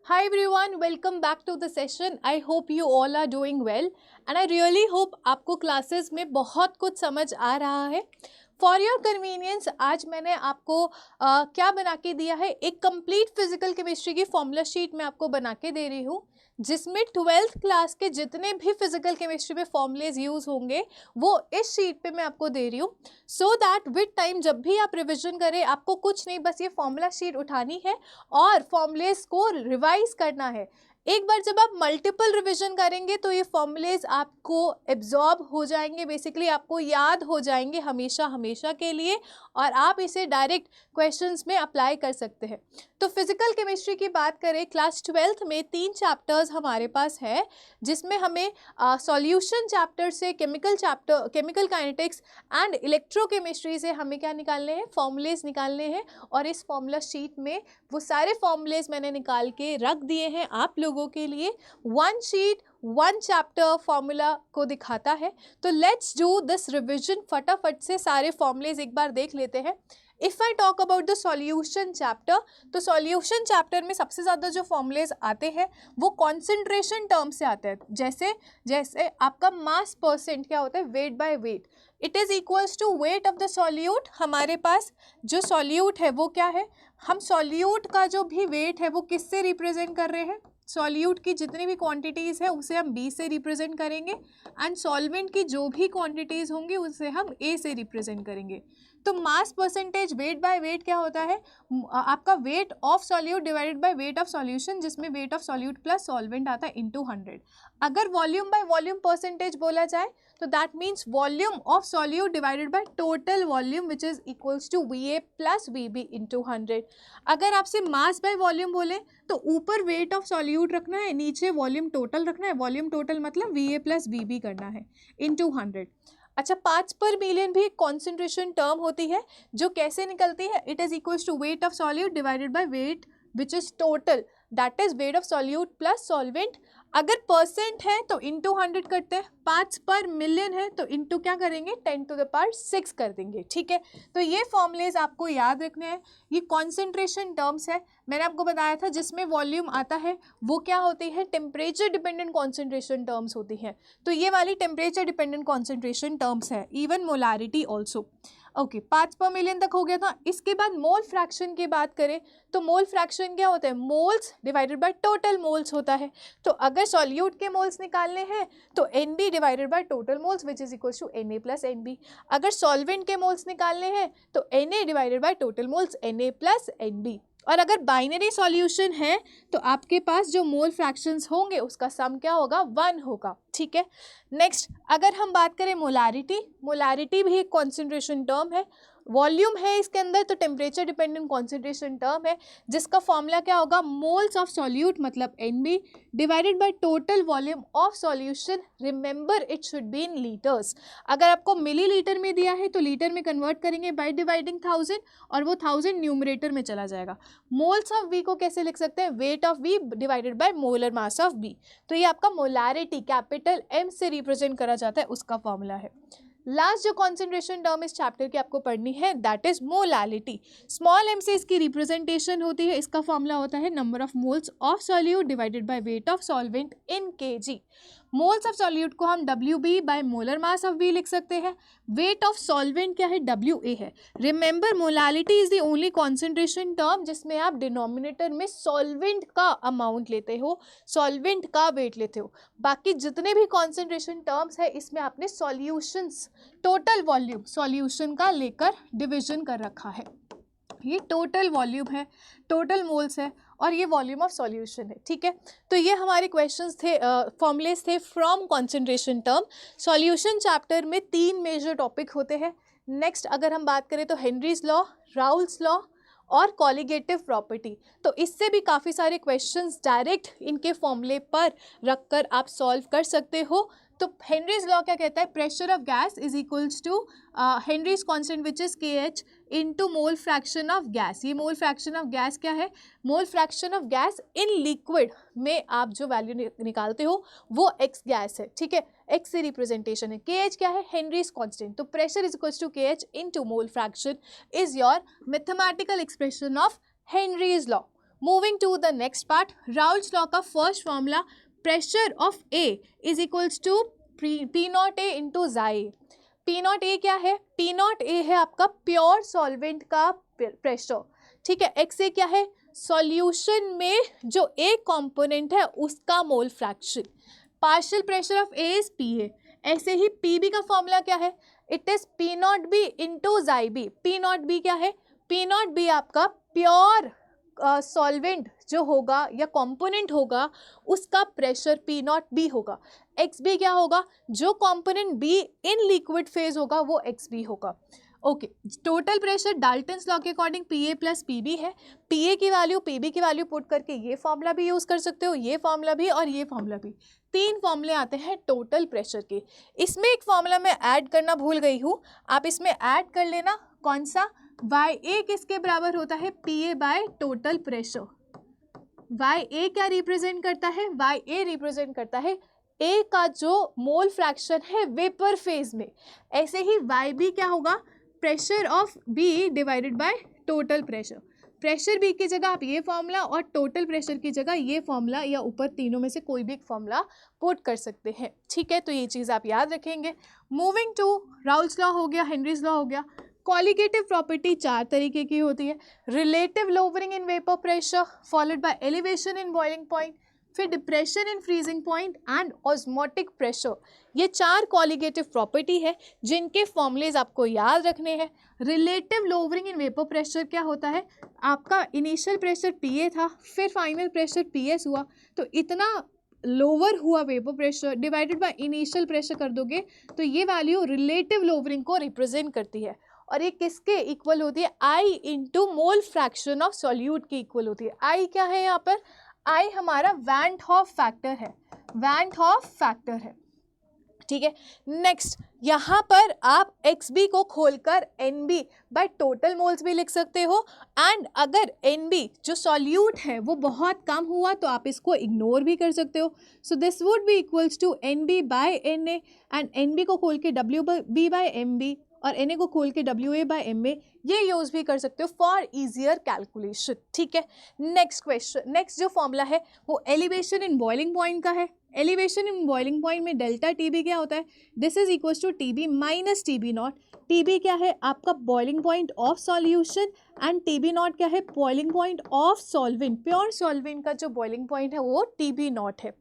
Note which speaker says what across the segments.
Speaker 1: Hi everyone, welcome back to the session. I hope you all are doing well and I really hope आपको classes में बहुत कुछ समझ आ रहा है. फॉर योर कन्वीनियंस आज मैंने आपको क्या बना के दिया है, एक कंप्लीट फिजिकल केमिस्ट्री की फॉर्मूला शीट मैं आपको बना के दे रही हूँ जिसमें 12th क्लास के जितने भी फिजिकल केमिस्ट्री में फॉर्मूलेज यूज़ होंगे वो इस शीट पे मैं आपको दे रही हूँ सो दैट विद टाइम जब भी आप रिविजन करें आपको कुछ नहीं, बस ये फॉर्मूला शीट उठानी है और फॉर्मूलेज को रिवाइज करना है. एक बार जब आप मल्टीपल रिवीजन करेंगे तो ये फॉर्मूलेज आपको एब्जॉर्ब हो जाएंगे, बेसिकली आपको याद हो जाएंगे हमेशा हमेशा के लिए और आप इसे डायरेक्ट क्वेश्चंस में अप्लाई कर सकते हैं. तो फिजिकल केमिस्ट्री की बात करें, क्लास 12th में 3 चैप्टर्स हमारे पास है जिसमें हमें सॉल्यूशन चैप्टर से केमिकल काइनेटिक्स एंड इलेक्ट्रोकेमिस्ट्री से हमें क्या निकालने हैं, फॉर्मूलेज निकालने हैं. और इस फॉर्मूला शीट में वो सारे फॉर्मूलेज मैंने निकाल के रख दिए हैं आप लोगों के लिए. One sheet one chapter formula को दिखाता है. तो लेट्स डू दिस रिविजन, फटाफट से सारे फॉर्मूलेज एक बार देख लेते हैं. If I talk about the solution chapter, तो सॉल्यूशन चैप्टर में सबसे ज़्यादा जो फॉर्मूलेज आते हैं वो कॉन्सेंट्रेशन टर्म से आते हैं. जैसे जैसे आपका मास परसेंट क्या होता है, weight by weight, it is equals to weight of the solute. हमारे पास जो सॉल्यूट है वो क्या है, हम सॉल्यूट का जो भी वेट है वो किससे रिप्रेजेंट कर रहे हैं, सॉल्यूट की जितनी भी क्वांटिटीज़ है उसे हम बी से रिप्रेजेंट करेंगे एंड सॉल्वेंट की जो भी क्वांटिटीज़ होंगी उसे हम ए से रिप्रेजेंट करेंगे. तो mass percentage weight by weight क्या होता है, आपका weight of solute divided by weight of solution, जिसमें weight of solute plus solvent आता है इनटू 100. अगर वॉल्यूम बाय वॉल्यूम परसेंटेज बोला जाए तो that means volume of solute divided by total volume which is equals to V A plus V B into 100. अगर आपसे mass by volume बोले तो ऊपर वेट ऑफ सॉल्यूट रखना है, नीचे वॉल्यूम टोटल रखना है. वॉल्यूम टोटल मतलब V A plus V B करना है इंटू 100. अच्छा, पार्ट्स पर मिलियन भी एक कॉन्सेंट्रेशन टर्म होती है जो कैसे निकलती है, it is equals to weight of solute divided by weight which is total, that is weight of solute plus solvent. अगर परसेंट है तो इंटू 100 करते हैं, पार्ट्स पर मिलियन है तो इंटू क्या करेंगे, 10⁻6 कर देंगे. ठीक है, तो ये फॉर्मूलेज आपको याद रखने हैं. ये कॉन्सेंट्रेशन टर्म्स है, मैंने आपको बताया था जिसमें वॉल्यूम आता है वो क्या होती है, टेम्परेचर डिपेंडेंट कॉन्सेंट्रेशन टर्म्स होती हैं. तो ये वाली टेम्परेचर डिपेंडेंट कॉन्सेंट्रेशन टर्म्स है, even molarity also. Okay, parts पर मिलियन तक हो गया था. इसके बाद मोल फ्रैक्शन की बात करें तो मोल फ्रैक्शन क्या होता है, moles divided by total moles होता है. तो अगर सॉल्यूट के मोल्स निकालने हैं तो N B divided by total moles which is equal to N A plus N B. अगर सॉल्वेंट के मोल्स निकालने हैं तो N A divided by total moles N A plus N B. और अगर बाइनरी सॉल्यूशन है तो आपके पास जो मोल फ्रैक्शंस होंगे उसका सम क्या होगा, 1 होगा. ठीक है, नेक्स्ट अगर हम बात करें मोलारिटी, मोलारिटी भी एक कॉन्सेंट्रेशन टर्म है. वॉल्यूम है इसके अंदर तो टेम्परेचर डिपेंडेंट कॉन्सेंट्रेशन टर्म है जिसका फॉर्मूला क्या होगा, मोल्स ऑफ सॉल्यूट मतलब N B divided by total volume of solution. Remember it should be in litres. अगर आपको मिलीलीटर में दिया है तो लीटर में कन्वर्ट करेंगे बाय डिवाइडिंग 1000 और वो 1000 न्यूमरेटर में चला जाएगा. मोल्स ऑफ वी को कैसे लिख सकते हैं, weight of V divided by molar mass of B. तो ये आपका मोलारिटी कैपिटल एम से रिप्रेजेंट करा जाता है, उसका फॉर्मूला है. लास्ट जो कॉन्सेंट्रेशन टर्म इस चैप्टर की आपको पढ़नी है that is molality. Small M से इसकी रिप्रेजेंटेशन होती है, इसका फॉर्मूला होता है number of moles of solute divided by weight of solvent in KG. Moles of solute को हम W B by molar mass of B लिख सकते हैं. वेट ऑफ सॉल्वेंट क्या है, डब्ल्यू ए है. Remember molality is the only concentration term जिसमें आप डिनोमिनेटर में सॉल्वेंट का अमाउंट लेते हो, सॉल्वेंट का वेट लेते हो. बाकी जितने भी कॉन्सेंट्रेशन टर्म्स है इसमें आपने सॉल्यूशंस टोटल वॉल्यूम सॉल्यूशन का लेकर डिविजन कर रखा है. ये टोटल वॉल्यूम है, टोटल मोल्स है और ये वॉल्यूम ऑफ सॉल्यूशन है. ठीक है, तो ये हमारे क्वेश्चंस थे, फॉर्मूलेज थे from concentration term. Solution chapter में 3 मेजर टॉपिक होते हैं. नेक्स्ट अगर हम बात करें तो हेनरीज लॉ, राउल्स लॉ और कॉलिगेटिव प्रॉपर्टी. तो इससे भी काफ़ी सारे क्वेश्चंस डायरेक्ट इनके फॉर्मूले पर रखकर आप सॉल्व कर सकते हो. तो हेनरीज लॉ क्या कहता है, pressure of gas is equals to Henry's constant which is K H into mole fraction of gas. ये मोल फ्रैक्शन ऑफ गैस क्या है, mole fraction of gas in liquid में आप जो वैल्यू निकालते हो वो एक्स गैस है. ठीक है, एक्स से रिप्रेजेंटेशन है. के एच क्या है, हेनरीज कांस्टेंट. तो pressure is equals to K H into mole fraction is your mathematical expression of Henry's law. Moving to the next part, Raoult's law का first formula, pressure of A is equals to P naught A into chi. P naught A क्या है? P naught ए है आपका pure solvent का pressure, ठीक है। X ए क्या है? सॉल्यूशन में जो ए कंपोनेंट है उसका mole fraction. Partial pressure of A is P A. ऐसे ही पी बी का फॉर्मूला क्या है? It is P not be into जाई बी। पी नॉट बी क्या है? पी नॉट बी आपका प्योर सॉल्वेंट जो होगा या कंपोनेंट होगा उसका प्रेशर पी नॉट बी होगा। एक्स बी क्या होगा? जो component be in liquid phase होगा वो एक्स बी होगा। Okay, total pressure Dalton's law के according P A plus P B है। पी ए की वैल्यू पी बी की वैल्यू पुट करके ये फॉर्मूला भी यूज़ कर सकते हो, ये फॉर्मूला भी और ये फॉर्मूला भी। 3 फॉर्मूले आते हैं टोटल प्रेशर के। इसमें एक फॉर्मूला मैं ऐड करना भूल गई हूँ, आप इसमें ऐड कर लेना। कौन सा? वाई ए किसके बराबर होता है? P A by total pressure. Y A क्या रिप्रेजेंट करता है? वाई ए रिप्रेजेंट करता है ए का जो मोल फ्रैक्शन है वेपर फेज में। ऐसे ही वाई बी क्या होगा? Pressure of B divided by total pressure. Pressure B की जगह आप ये फॉर्मूला और टोटल प्रेशर की जगह ये फॉर्मूला या ऊपर तीनों में से कोई भी एक फॉर्मूला पुट कर सकते हैं, ठीक है। तो ये चीज़ आप याद रखेंगे। मूविंग टू राउल्स लॉ हो गया, हेनरीज लॉ हो गया। कॉलिगेटिव प्रॉपर्टी 4 तरीके की होती है। Relative lowering in vapour pressure followed by elevation in boiling point, फिर depression in freezing point and osmotic pressure. ये 4 कॉलिगेटिव प्रॉपर्टी है जिनके फॉर्मूलेज आपको याद रखने हैं। Relative lowering in vapour pressure क्या होता है? आपका इनिशियल प्रेशर पी ए था, फिर फाइनल प्रेशर पी एस हुआ, तो इतना लोअर हुआ vapour pressure divided by initial pressure कर दोगे तो ये वैल्यू रिलेटिव लोवरिंग को रिप्रेजेंट करती है। और ये किसके इक्वल होती है? आई into mole fraction of solute के इक्वल होती है। आई क्या है यहाँ पर? आई हमारा वैन हॉफ फैक्टर है, वैन हॉफ फैक्टर है, ठीक है। नेक्स्ट, यहाँ पर आप एक्स बी को खोलकर N B by total moles भी लिख सकते हो। एंड अगर एन बी जो सॉल्यूट है वो बहुत कम हुआ तो आप इसको इग्नोर भी कर सकते हो। So this would be equals to N B by N A, and N B को खोल के W B by M B और एन ए को खोल के W A by M A, ये यूज़ भी कर सकते हो फॉर इजियर कैलकुलेशन, ठीक है। नेक्स्ट क्वेश्चन, नेक्स्ट जो फॉर्मूला है वो एलिवेशन इन बॉइलिंग पॉइंट का है। एलिवेशन इन बॉइलिंग पॉइंट में डेल्टा टी बी क्या होता है? This is equals to T B minus T B not. T B क्या है? आपका boiling point of solution, and T B not क्या है? Boiling point of solvent. Pure solvent का जो बॉइलिंग पॉइंट है वो टी बी नॉट है।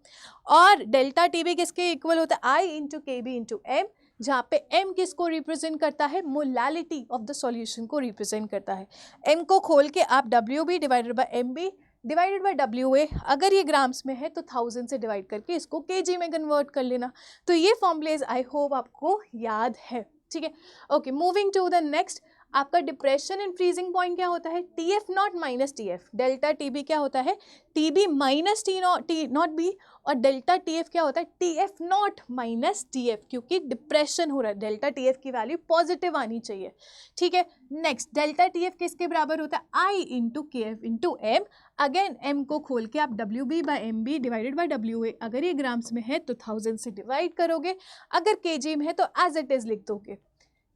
Speaker 1: और डेल्टा टी बी किसके इक्वल होता है? आई into K B into M, जहाँ पे m किसको रिप्रेजेंट करता है? मोलालिटी ऑफ द सॉल्यूशन को रिप्रेजेंट करता है। m को खोल के आप W B divided by M B divided by W A, अगर ये ग्राम्स में है तो 1000 से डिवाइड करके इसको केजी में कन्वर्ट कर लेना। तो ये फॉर्मूलेज आई होप आपको याद है, ठीक है। Okay, moving to the next, आपका डिप्रेशन इन फ्रीजिंग पॉइंट क्या होता है? T F not minus T F. Delta T B क्या होता है? T B minus T not B, और डेल्टा टी एफ क्या होता है? T F not minus T F, क्योंकि डिप्रेशन हो रहा है। डेल्टा टी एफ की वैल्यू पॉजिटिव आनी चाहिए, ठीक है। नेक्स्ट, डेल्टा टी एफ किसके बराबर होता है? आई into K F into M. Again M को खोल के आप W B by M B divided by W A, अगर ये ग्राम्स में है तो 1000 से डिवाइड करोगे, अगर केजी में है तो एज इट इज लिख दोगे।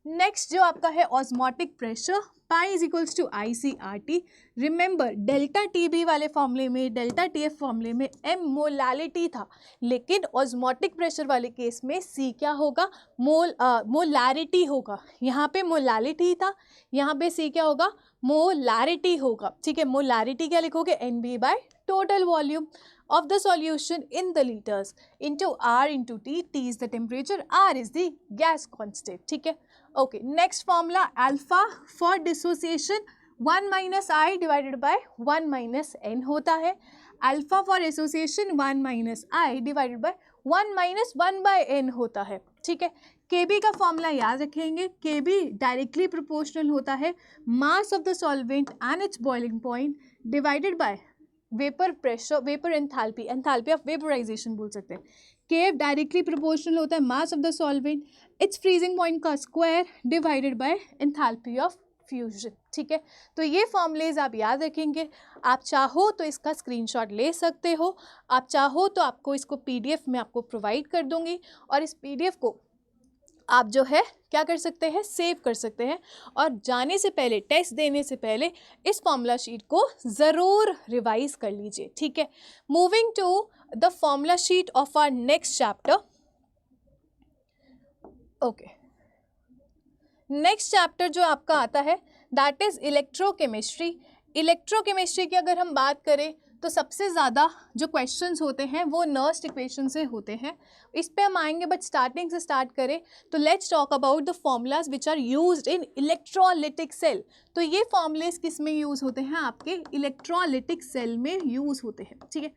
Speaker 1: नेक्स्ट जो आपका है osmotic pressure, pi is equals to I C R T. Remember, delta T B वाले फॉर्मूले में, डेल्टा टी एफ फॉर्मूले में एम मोलालिटी था, लेकिन ऑस्मोटिक प्रेशर वाले केस में सी क्या होगा? मोलारिटी होगा। यहाँ पे मोलालिटी था, यहाँ पे सी क्या होगा? मोलारिटी होगा, ठीक है। मोलारिटी क्या लिखोगे? N B by total volume of the solution in the liters into R into T. T is the temperature, R is the gas constant, ठीक है। Okay, next formula alpha for dissociation 1 minus I divided by 1 minus N होता है। alpha for association 1 minus I divided by 1 minus 1 by N होता है, ठीक है। Kb का formula याद रखेंगे, Kb डायरेक्टली प्रोपोर्शनल होता है mass of the solvent and its boiling point divided by vapour pressure, vapour enthalpy, enthalpy of vaporisation बोल सकते हैं। केएफ डायरेक्टली प्रोपोर्शनल होता है mass of the solvent its freezing point का square divided by enthalpy of fusion, ठीक है। तो ये फॉर्मूलेज आप याद रखेंगे। आप चाहो तो इसका स्क्रीनशॉट ले सकते हो, आप चाहो तो आपको इसको पीडीएफ में आपको प्रोवाइड कर दूंगी, और इस पीडीएफ को आप जो है क्या कर सकते हैं, सेव कर सकते हैं, और जाने से पहले, टेस्ट देने से पहले इस फॉर्मूला शीट को ज़रूर रिवाइज कर लीजिए, ठीक है। Moving to the formula sheet of our next chapter. Okay, next chapter जो आपका आता है दैट इज इलेक्ट्रोकेमिस्ट्री। इलेक्ट्रोकेमिस्ट्री की अगर हम बात करें तो सबसे ज़्यादा जो क्वेश्चंस होते हैं वो नर्स्ट इक्वेशन से होते हैं, इस पे हम आएंगे, बट स्टार्टिंग से स्टार्ट करें तो let's talk about the formulas which are used in electrolytic cell. तो ये फॉर्मूलेज किस में यूज़ होते हैं, आपके इलेक्ट्रोलिटिक सेल में यूज़ होते हैं, ठीक है।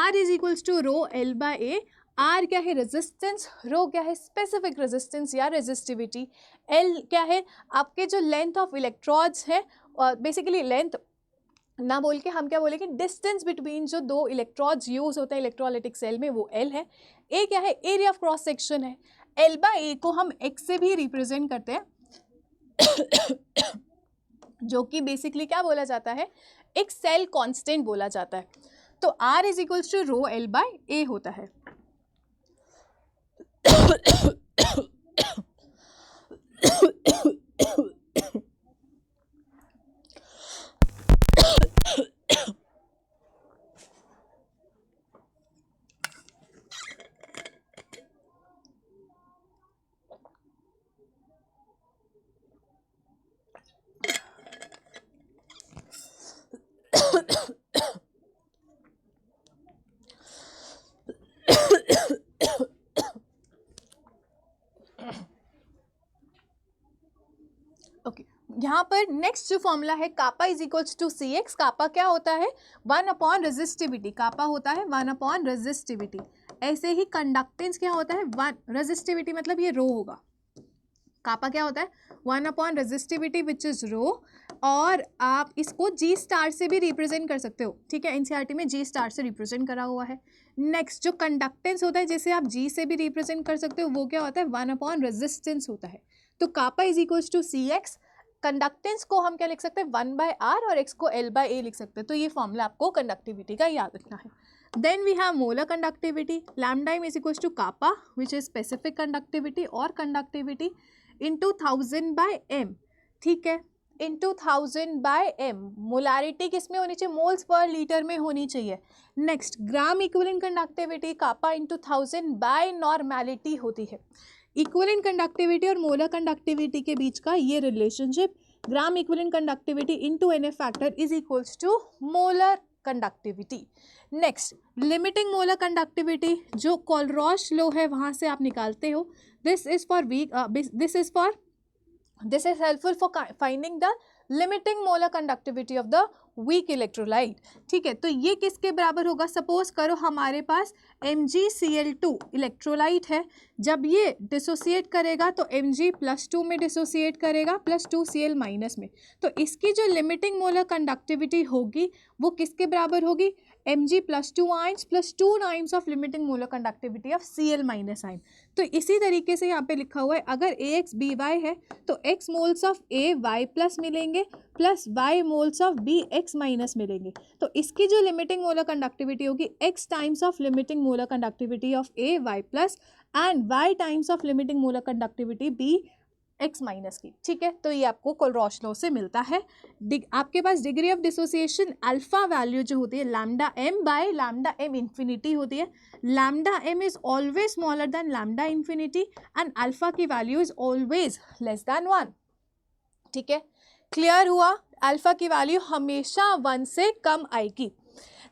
Speaker 1: R is equals to rho L by A. R क्या है, रेजिस्टेंस, रो क्या है, स्पेसिफिक रेजिस्टेंस या रेजिस्टिविटी, L क्या है आपके जो लेंथ ऑफ इलेक्ट्रोड्स है, बेसिकली लेंथ ना बोल के हम क्या बोलेंगे, डिस्टेंस बिटवीन जो दो इलेक्ट्रोड्स यूज होते हैं इलेक्ट्रोलाइटिक सेल में, वो L है। A क्या है, एरिया ऑफ क्रॉस सेक्शन है। L बाय ए को हम X से भी रिप्रेजेंट करते हैं जो कि बेसिकली क्या बोला जाता है, एक सेल कांस्टेंट बोला जाता है। तो R is equals to rho L by A होता है। ओके, यहाँ पर नेक्स्ट जो फॉर्मूला है kappa is equals to C X. Kappa क्या होता है, 1 रेजिस्टिविटी, कापा होता है 1 रेजिस्टिविटी। ऐसे ही कंडक्टेंस क्या होता है, 1 रेजिस्टिविटी मतलब ये रो होगा, कापा क्या होता है 1 रेजिस्टिविटी विच इज रो, और आप इसको जी स्टार से भी रिप्रेजेंट कर सकते हो, ठीक है, एनसीईआरटी में जी स्टार से रिप्रेजेंट करा हुआ है। नेक्स्ट जो कंडक्टेंस होता है जिसे आप जी से भी रिप्रेजेंट कर सकते हो, वो क्या होता है 1 रेजिस्टेंस होता है। तो kappa is equals to C X, conductance को हम क्या लिख सकते हैं 1 बाय आर, और एक्स को L बाय ए लिख सकते हैं। तो ये फॉर्मूला आपको कंडक्टिविटी का याद रखना है। Then we have molar conductivity, lambda m is equals to kappa which is specific conductivity और कंडक्टिविटी इंटू 1000 बाय m, ठीक है, इंटू 1000 बाय m। मोलारिटी किस में होनी चाहिए, मोल्स पर लीटर में होनी चाहिए। Next gram equivalent conductivity kappa into 1000 by normality होती है। इक्विवेलेंट कंडक्टिविटी और मोलर कंडक्टिविटी के बीच का ये relationship, gram equivalent conductivity into NF factor is equals to molar conductivity. Next limiting molar conductivity, जो कोलरॉश लॉ है वहाँ से आप निकालते हो। This is helpful for finding the limiting molar conductivity of the weak electrolyte, ठीक है। तो ये किसके बराबर होगा, सपोज करो हमारे पास MgCl2 इलेक्ट्रोलाइट है, जब ये डिसोसिएट करेगा तो Mg+2 में डिसोसिएट करेगा +2Cl माइनस में, तो इसकी जो लिमिटिंग मोलर कंडक्टिविटी होगी वो किसके बराबर होगी, Mg+2 ions +2 times of limiting molar conductivity of Cl minus आइन। तो इसी तरीके से यहाँ पे लिखा हुआ है, अगर AX/BY है तो X moles of AY plus मिलेंगे plus Y moles of BX minus मिलेंगे। तो इसकी जो लिमिटिंग मोलर कंडक्टिविटी होगी X times of limiting molar conductivity of AY plus and Y times of limiting molar conductivity BX minus की, ठीक है। तो ये आपको कोलरॉश लॉ से मिलता है। आपके पास degree of dissociation alpha value जो होती है lambda m by lambda m infinity होती है। Lambda m is always smaller than lambda infinity and alpha की value is always less than 1, ठीक है। क्लियर हुआ, अल्फा की वैल्यू हमेशा 1 से कम आएगी।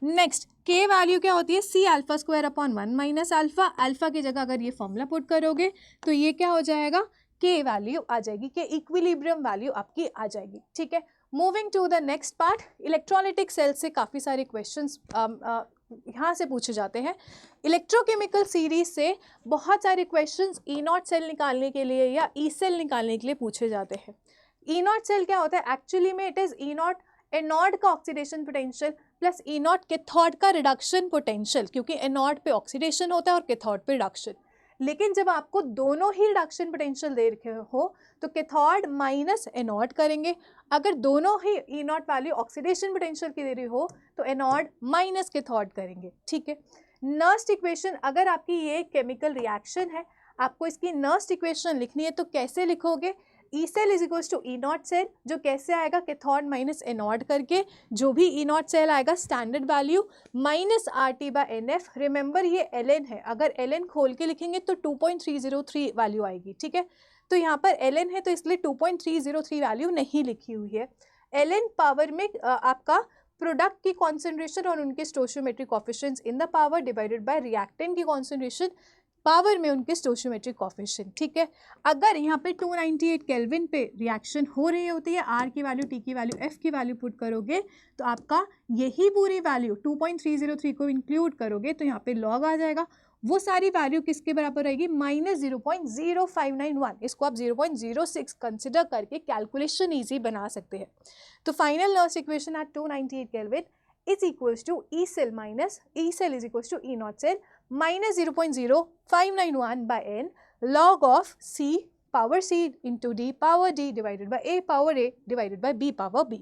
Speaker 1: नेक्स्ट के वैल्यू क्या होती है, C⁴/1 माइनस अल्फा। अल्फा की जगह अगर ये फॉर्मूला पुट करोगे तो ये क्या हो जाएगा, के वैल्यू आ जाएगी, के इक्विलिब्रियम वैल्यू आपकी आ जाएगी, ठीक है। Moving to the next part, electrolytic cell से काफ़ी सारे क्वेश्चंस यहाँ से पूछे जाते हैं। इलेक्ट्रोकेमिकल सीरीज से बहुत सारे क्वेश्चंस E0 सेल निकालने के लिए या E सेल निकालने के लिए पूछे जाते हैं। E0 सेल क्या होता है, एक्चुअली में इट इज़ E0 एनोड का oxidation potential plus E0 cathode का रिडक्शन पोटेंशियल, क्योंकि एनोड पे ऑक्सीडेशन होता है और कैथोड पे रिडक्शन। लेकिन जब आपको दोनों ही रिडक्शन पोटेंशियल दे रखे हो तो कैथोड माइनस एनोड करेंगे, अगर दोनों ही E0 वैल्यू ऑक्सीडेशन पोटेंशियल की दे रही हो तो एनोड माइनस कैथोड करेंगे, ठीक है। नर्स्ट इक्वेशन, अगर आपकी ये केमिकल रिएक्शन है, आपको इसकी नर्स्ट इक्वेशन लिखनी है तो कैसे लिखोगे, E cell is equals to E not cell, जो कैसे आएगा कैथोड माइनस एनोड करके, जो भी ई नॉट सेल आएगा standard value minus R T by N F. Remember ये एल एन है, अगर एल एन खोल के लिखेंगे तो 2.303 वैल्यू आएगी, ठीक है। तो यहाँ पर एल एन है तो इसलिए 2.303 वैल्यू नहीं लिखी हुई है। एल एन पावर में आपका प्रोडक्ट की कॉन्सेंट्रेशन और उनके stoichiometric coefficients in the power divided by reactant की कॉन्सेंट्रेशन पावर में उनके स्टोइचियोमेट्रिक कोएफिशिएंट, ठीक है। अगर यहाँ पे 298 केल्विन पे रिएक्शन हो रही होती है, आर की वैल्यू, टी की वैल्यू, एफ की वैल्यू पुट करोगे तो आपका यही पूरी वैल्यू 2.303 को इंक्लूड करोगे तो यहाँ पे लॉग आ जाएगा। वो सारी वैल्यू किसके बराबर रहेगी, माइनस 0.0591। इसको आप 0.06 कंसिडर करके कैलकुलेशन ईजी बना सकते हैं। तो final laws equation at 298 kelvin is equals to E cell minus E cell is equals to E not cell minus 0.0591 by n log of C power C into D power D divided by A power A divided by B power B,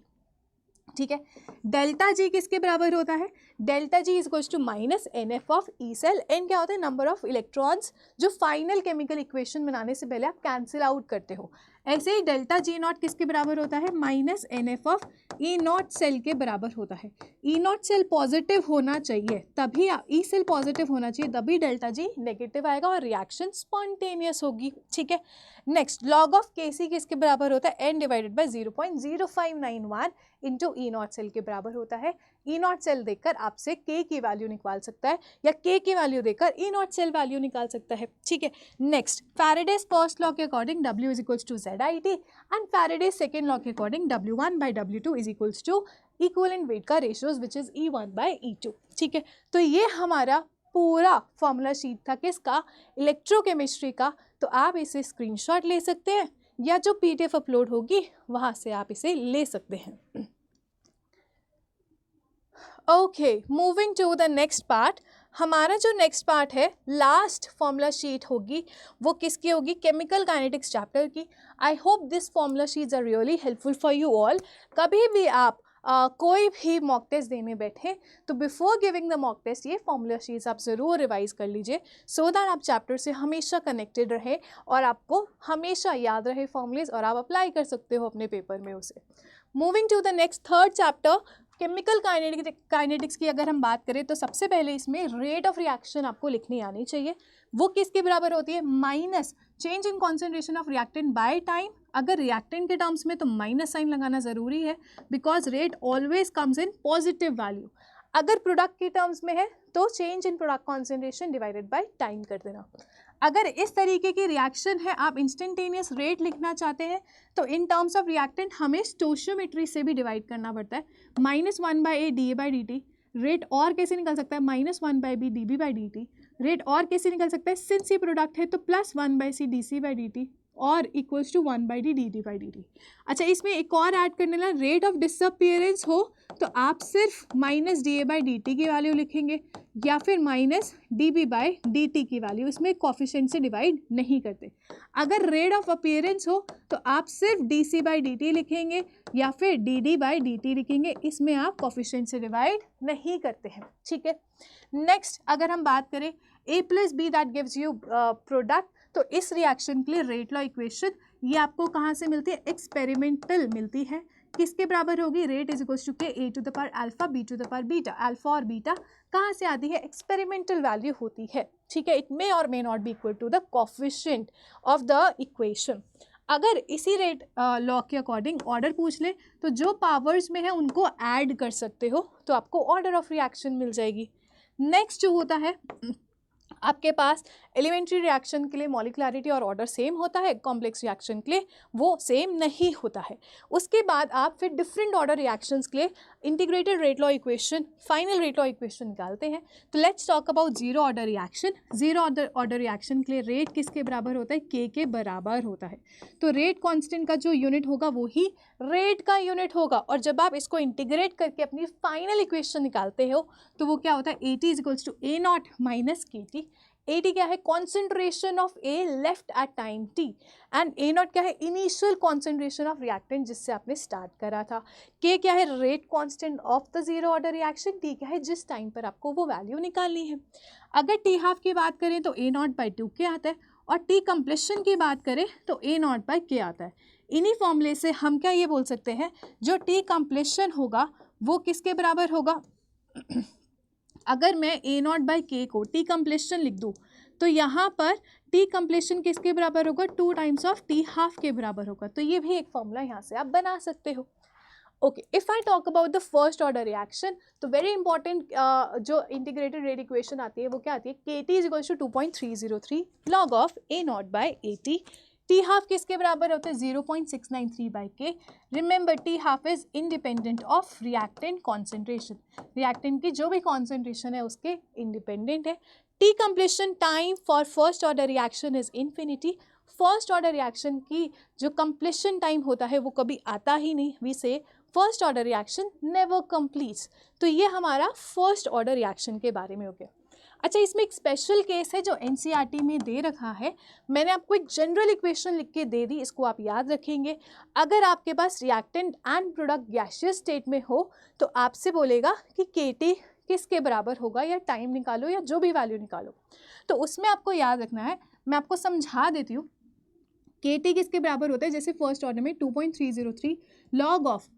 Speaker 1: ठीक है। Delta जी किसके बराबर होता है, delta G is equals to minus N F of E cell. N क्या होता है, number of electrons जो फाइनल केमिकल इक्वेशन बनाने से पहले आप कैंसिल आउट करते हो। ऐसे ही डेल्टा जी नॉट किसके बराबर होता है, minus N F of E not cell के बराबर होता है। ई नॉट सेल पॉजिटिव होना चाहिए तभी, ई सेल पॉजिटिव होना चाहिए तभी डेल्टा जी नेगेटिव आएगा और रिएक्शन स्पॉन्टेनियस होगी, ठीक है। नेक्स्ट लॉग ऑफ के सी किसके बराबर होता है, N divided by 0.0591 into E not cell के बराबर होता है। ई नॉट सेल देखकर आपसे के की वैल्यू निकाल सकता है या के की वैल्यू देकर ई नॉट सेल वैल्यू निकाल सकता है, ठीक है। नेक्स्ट फैराडेज फर्स्ट लॉ के according W is equals to ZIT and Faraday's second law के according W1 by W2 is equals to equivalent weight का ratios which is E1 by E2, ठीक है। तो ये हमारा पूरा फॉर्मूला शीट था किसका, इलेक्ट्रोकेमिस्ट्री का। तो आप इसे स्क्रीनशॉट ले सकते हैं या जो PDF अपलोड होगी वहाँ से आप इसे ले सकते हैं। Okay, moving to the next part. हमारा जो नेक्स्ट पार्ट है, लास्ट फॉर्मूला शीट होगी, वो किसकी होगी, केमिकल काइनेटिक्स चैप्टर की। I hope this formula sheets are really helpful for you all. कभी भी आप कोई भी मॉक टेस्ट देने बैठे तो before giving the mock test ये फॉर्मूला शीट्स आप ज़रूर रिवाइज कर लीजिए, सो दैट आप चैप्टर से हमेशा कनेक्टेड रहे और आपको हमेशा याद रहे फॉर्मूलेज और आप अप्लाई कर सकते हो अपने पेपर में उसे। Moving to the next third chapter, chemical kinetics की अगर हम बात करें तो सबसे पहले इसमें रेट ऑफ रिएक्शन आपको लिखनी आनी चाहिए। वो किसके बराबर होती है, minus change in concentration of reactant by time. अगर रिएक्टेंट के टर्म्स में तो माइनस साइन लगाना ज़रूरी है because rate always comes in positive value. अगर प्रोडक्ट के टर्म्स में है तो change in product concentration divided by time कर देना। अगर इस तरीके की रिएक्शन है, आप इंस्टेंटेनियस रेट लिखना चाहते हैं तो इन टर्म्स ऑफ रिएक्टेंट हमें स्टोइचियोमेट्री से भी डिवाइड करना पड़ता है। -1/a dA/dt रेट और कैसे निकल सकता है, -1/b dB/dt रेट और कैसे निकल सकता है, सिंस ये प्रोडक्ट है तो +1/c dC/dt और इक्वल्स टू 1/d dt/dt। अच्छा, इसमें एक और ऐड करने ना, रेट ऑफ डिसअपियरेंस हो तो आप सिर्फ -dA/dt की वैल्यू लिखेंगे या फिर -dB/dt की वैल्यू, इसमें कोफिशिएंट से डिवाइड नहीं करते। अगर रेट ऑफ अपीयरेंस हो तो आप सिर्फ dC/dt लिखेंगे या फिर dd/dt लिखेंगे, इसमें आप कोफिशिएंट से डिवाइड नहीं करते हैं, ठीक है। नेक्स्ट अगर हम बात करें A + B that gives you product, तो इस रिएक्शन के लिए रेट लॉ इक्वेशन ये आपको कहाँ से मिलती है, एक्सपेरिमेंटल मिलती है। किसके बराबर होगी, rate is equals to K A to the power alpha B to the power beta. Alpha और बीटा कहाँ से आती है, एक्सपेरिमेंटल वैल्यू होती है, ठीक है। इट मे और may not be equal to the coefficient of the equation. अगर इसी रेट लॉ के अकॉर्डिंग ऑर्डर पूछ ले तो जो पावर्स में है उनको ऐड कर सकते हो तो आपको ऑर्डर ऑफ रिएक्शन मिल जाएगी। नेक्स्ट जो होता है आपके पास एलिमेंट्री रिएक्शन के लिए मॉलिक्युलरिटी और ऑर्डर सेम होता है, कॉम्प्लेक्स रिएक्शन के लिए वो सेम नहीं होता है। उसके बाद आप फिर डिफरेंट ऑर्डर रिएक्शंस के लिए integrated rate law equation, final rate law equation निकालते हैं। तो let's talk about zero order reaction. Zero order reaction के लिए रेट किसके बराबर होता है, के के बराबर होता है। तो रेट कांस्टेंट का जो यूनिट होगा वो ही रेट का यूनिट होगा और जब आप इसको इंटीग्रेट करके अपनी फाइनल इक्वेशन निकालते हो तो वो क्या होता है, AT is equals to A0 minus KT। AT क्या है, concentration of A left at time T and A0 क्या है, इनिशियल कॉन्सेंट्रेशन ऑफ रिएक्टेंट जिससे आपने स्टार्ट करा था। K क्या है, rate constant of the zero order reaction. T क्या है, जिस टाइम पर आपको वो वैल्यू निकालनी है। अगर T हाफ की बात करें तो A0/2 के आता है और टी कंप्लीशन की बात करें तो ए नॉट बाई के आता है। इन्हीं फॉर्मूले से हम क्या ये बोल सकते हैं, जो टी कंप्लीशन होगा वो किसके बराबर होगा अगर मैं ए नॉट बाई के को टी कंप्लीशन लिख दूँ तो यहाँ पर टी कंप्लीशन किसके बराबर होगा, 2 टाइम्स ऑफ टी हाफ के बराबर होगा। तो ये भी एक फॉर्मूला यहाँ से आप बना सकते हो। Okay, if I talk about the first order reaction, तो वेरी इंपॉर्टेंट जो इंटीग्रेटेड रेट इक्वेशन आती है वो क्या आती है, K T is equals to 2.303 log of A not by A T. T half किसके बराबर होता है, 0.693 by K. Remember T half is independent of reactant concentration, reactant की जो भी कॉन्सेंट्रेशन है उसके इंडिपेंडेंट है। T completion time for first order reaction is infinity, first order reaction की जो कंप्लीशन टाइम होता है वो कभी आता ही नहीं, वी से first order reaction never completes. तो ये हमारा फर्स्ट ऑर्डर रिएक्शन के बारे में हो गया। अच्छा, इसमें एक स्पेशल केस है जो एनसीईआरटी में दे रखा है, मैंने आपको एक जनरल इक्वेशन लिख के दे दी, इसको आप याद रखेंगे। अगर आपके पास reactant and product gaseous state में हो तो आपसे बोलेगा कि केटी किसके बराबर होगा, या टाइम निकालो या जो भी वैल्यू निकालो। तो उसमें आपको याद रखना है, मैं आपको समझा देती हूँ। केटी किसके बराबर होता है, जैसे फर्स्ट ऑर्डर में 2.303 लॉग ऑफ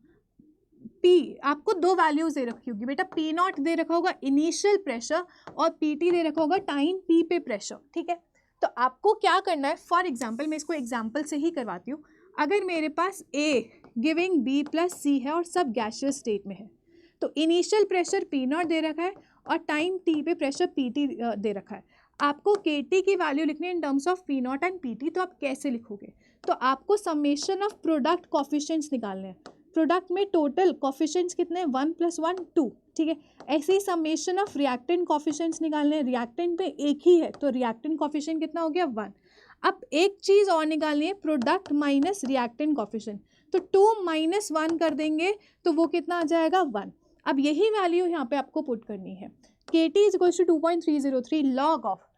Speaker 1: पी, आपको दो वैल्यूज दे रखी होगी बेटा, पी नॉट दे रखा होगा इनिशियल प्रेशर और पीटी दे रखा होगा टाइम पी पे प्रेशर, ठीक है। तो आपको क्या करना है, फॉर एग्जांपल मैं इसको एग्जांपल से ही करवाती हूँ। अगर मेरे पास ए गिविंग बी प्लस सी है और सब गैसियस स्टेट में है, तो initial pressure P not they रखा है और टाइम टी पे प्रेशर पी टी दे रखा है। आपको के टी की वैल्यू लिखनी है in terms of P not and P T, तो आप कैसे लिखोगे, तो आपको समेशन ऑफ प्रोडक्ट कॉफिशिएंट्स निकालने हैं। प्रोडक्ट में टोटल कॉफिशिएंट्स कितने हैं, 1 + 1 2, ठीक है। ऐसे ही समेशन ऑफ रिएक्टेंट कॉफिशिएंट्स निकालने हैं, रिएक्टेंट में एक ही है तो रिएक्टेंट कॉफिशिएंट कितना हो गया, 1। अब एक चीज़ और निकालनी है, प्रोडक्ट माइनस रिएक्टेंट कॉफिशिएंट, तो 2 - 1 कर देंगे तो वो कितना आ जाएगा, 1। अब यही वैल्यू यहाँ पे आपको पुट करनी है, K T is equals to 2.303 log of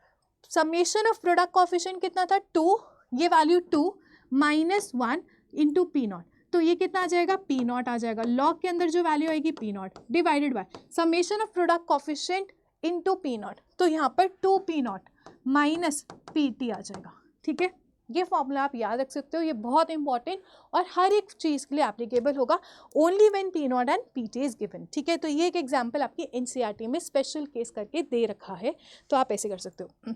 Speaker 1: summation of product coefficient कितना था, 2, ये वैल्यू 2 - 1 इंटू पी नॉट, तो ये कितना आ जाएगा, पी नॉट आ जाएगा। लॉग के अंदर जो वैल्यू आएगी P naught divided by summation of product coefficient into P naught, तो यहाँ पर 2 P naught minus P T आ जाएगा, ठीक है। ये फॉर्मूला आप याद रख सकते हो, ये बहुत इंपॉर्टेंट और हर एक चीज़ के लिए एप्लीकेबल होगा, only when P not and P T is given, ठीक है। तो ये एक एग्जाम्पल आपकी एनसीईआरटी में स्पेशल केस करके दे रखा है, तो आप ऐसे कर सकते हो।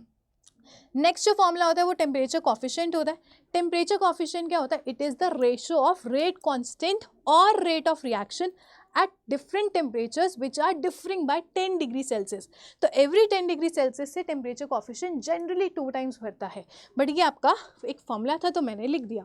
Speaker 1: नेक्स्ट जो फॉर्मूला होता है वो टेम्परेचर कॉफिशिएंट होता है। टेम्परेचर कॉफिशिएंट क्या होता है, it is the ratio of rate constant और rate of reaction at different temperatures which are differing by 10 degree Celsius. तो एवरी 10 डिग्री सेल्सियस से टेम्परेचर कॉफिशिएंट जनरली 2 टाइम्स बढ़ता है, बट ये आपका एक फॉर्मूला था तो मैंने लिख दिया।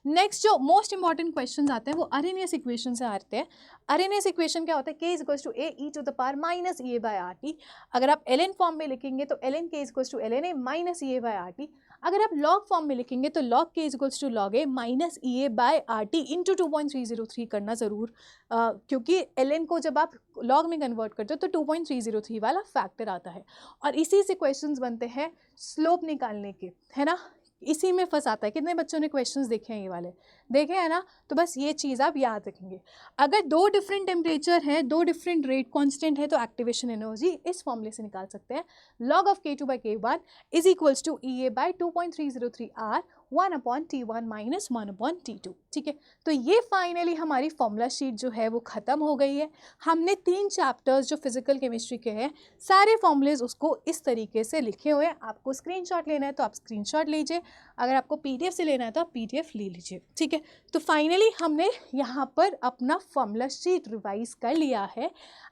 Speaker 1: नेक्स्ट जो मोस्ट इंपॉर्टेंट क्वेश्चन आते हैं वो अरेनियस इक्वेशन से आते हैं। अरेनियस इक्वेशन क्या होता है, K is equals to A E to the power minus E A by R T. अगर आप एल एन फॉर्म में लिखेंगे तो L N K is equals to L N A minus E A by R T. अगर आप log form में लिखेंगे तो log K is equals to log A minus E A by R T into 2.303 करना ज़रूर, क्योंकि L N को जब आप लॉग में कन्वर्ट करते हो तो 2.303 वाला फैक्टर आता है। और इसी से क्वेश्चंस बनते हैं स्लोप निकालने के, है ना, इसी में फंसाता है। कितने बच्चों ने क्वेश्चंस देखे हैं, ये वाले देखे हैं ना, तो बस ये चीज़ आप याद रखेंगे। अगर दो डिफरेंट टेम्परेचर है, दो डिफरेंट रेट कांस्टेंट है, तो एक्टिवेशन एनर्जी इस फॉर्मूले से निकाल सकते हैं, log of K2 by K1 is equals to EA by 2.303 R 1/T1 - 1/T2, ठीक है। तो ये फाइनली हमारी फॉर्मूला शीट जो है वो ख़त्म हो गई है। हमने 3 चैप्टर्स जो फिजिकल केमिस्ट्री के हैं सारे फॉर्मूलेज उसको इस तरीके से लिखे हुए हैं। आपको स्क्रीनशॉट लेना है तो आप स्क्रीनशॉट लीजिए, अगर आपको PDF से लेना है तो आप PDF ले लीजिए, ठीक है। तो फाइनली हमने यहाँ पर अपना फॉर्मूला शीट रिवाइज कर लिया है।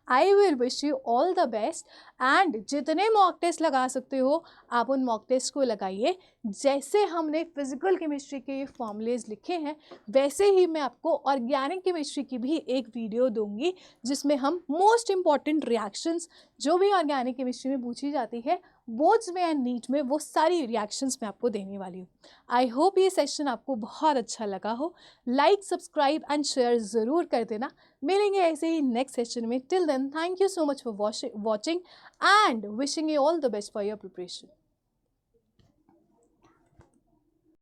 Speaker 1: I will wish you all the best and जितने मॉक टेस्ट लगा सकते हो आप उन मॉक टेस्ट को लगाइए। जैसे हमने फिजिकल केमिस्ट्री के ये फॉर्मूलेज लिखे हैं वैसे ही मैं आपको ऑर्गेनिक केमिस्ट्री की भी एक वीडियो दूंगी जिसमें हम मोस्ट इंपॉर्टेंट रिएक्शंस जो भी ऑर्गेनिक केमिस्ट्री में पूछी जाती है बोर्ड्स में एंड नीट में, वो सारी रिएक्शंस मैं आपको देने वाली हूँ। आई होप ये सेशन आपको बहुत अच्छा लगा हो। लाइक, सब्सक्राइब एंड शेयर ज़रूर कर देना। मिलेंगे ऐसे ही नेक्स्ट सेशन में। Till then thank you so much for watching and wishing you all the best for your preparation.